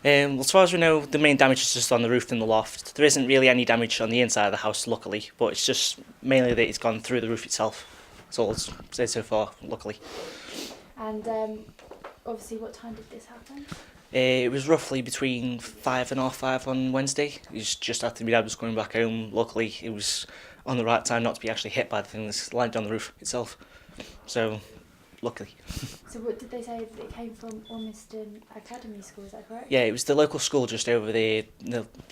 As far as we know, the main damage is just on the roof and the loft. There isn't really any damage on the inside of the house, luckily, but it's just mainly that it's gone through the roof itself. That's all it's said so far, luckily. And obviously, what time did this happen? It was roughly between 5:30 on Wednesday. It was just after my dad was coming back home. Luckily, it was on the right time not to be actually hit by the thing that's landed on the roof itself. So, luckily. So what did they say that it came from Ormiston Academy School, is that correct? Yeah, it was the local school just over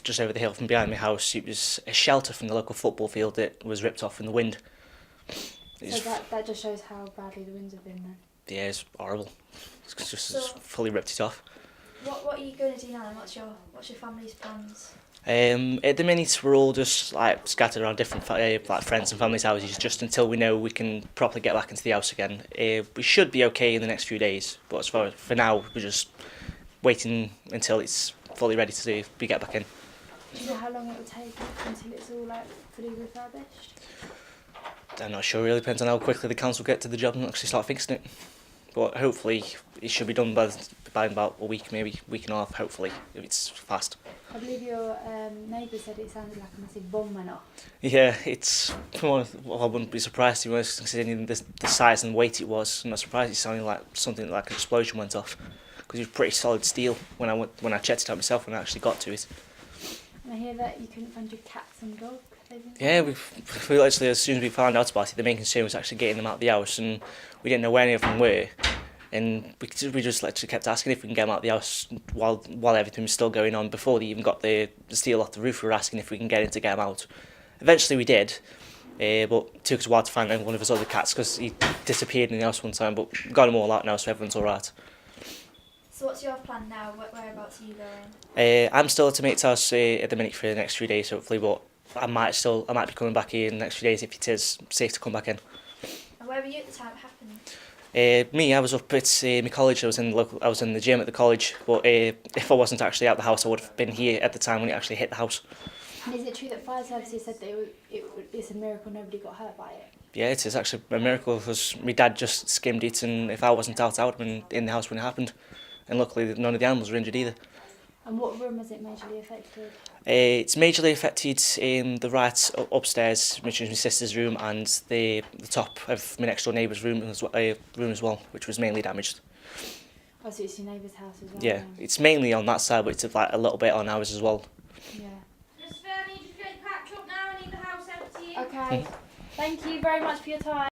just over the hill from behind my house. It was a shelter from the local football field that was ripped off in the wind. So that just shows how badly the winds have been then? Yeah, it's horrible. It's just So- fully ripped it off. What are you going to do now? And what's your family's plans? At the minute, we're all just like scattered around different like friends and families' houses, just until we know we can properly get back into the house again. We should be okay in the next few days, but for now, we're just waiting until it's fully ready to get back in. Do you know how long it will take until it's all like fully refurbished? I'm not sure. It really depends on how quickly the council get to the job and actually start fixing it. But hopefully, it should be done by about a week, maybe week and a half. Hopefully, if it's fast. I believe your neighbour said it sounded like a massive bomb went off. Yeah, it's. I wouldn't be surprised to be honest, considering the size and weight it was. I'm not surprised it sounded like something like an explosion went off, because it was pretty solid steel when I checked it out myself when I actually got to it. And I hear that you couldn't find your cats and dog. Yeah, we literally, as soon as we found out about it, the main concern was actually getting them out of the house, and we didn't know where any of them were. And we just literally kept asking if we can get them out of the house while everything was still going on. Before they even got the steel off the roof, we were asking if we can get in to get them out. Eventually we did, but it took us a while to find one of his other cats because he disappeared in the house one time, but we got them all out now, so everyone's alright. So what's your plan now? Whereabouts are you going? I'm still at a mate's house at the minute for the next 3 days, hopefully, but I might be coming back here in the next few days if it is safe to come back in. And where were you at the time it happened? I was up at my college. I was in the gym at the college. But if I wasn't actually at the house, I would have been here at the time when it actually hit the house. And is it true that fire services said that it's a miracle nobody got hurt by it? Yeah, it is actually a miracle because my dad just skimmed it, and if I wasn't out, I would have been in the house when it happened. And luckily, none of the animals were injured either. And what room was it majorly affected? It's majorly affected in the right upstairs, which is my sister's room, and the top of my next door neighbour's room as well, which was mainly damaged. Oh, so it's your neighbour's house as well? Yeah, it's mainly on that side, but it's like a little bit on ours as well. Yeah. Christopher, I need you to get packed up now. I need the house empty. Okay. Thank you very much for your time.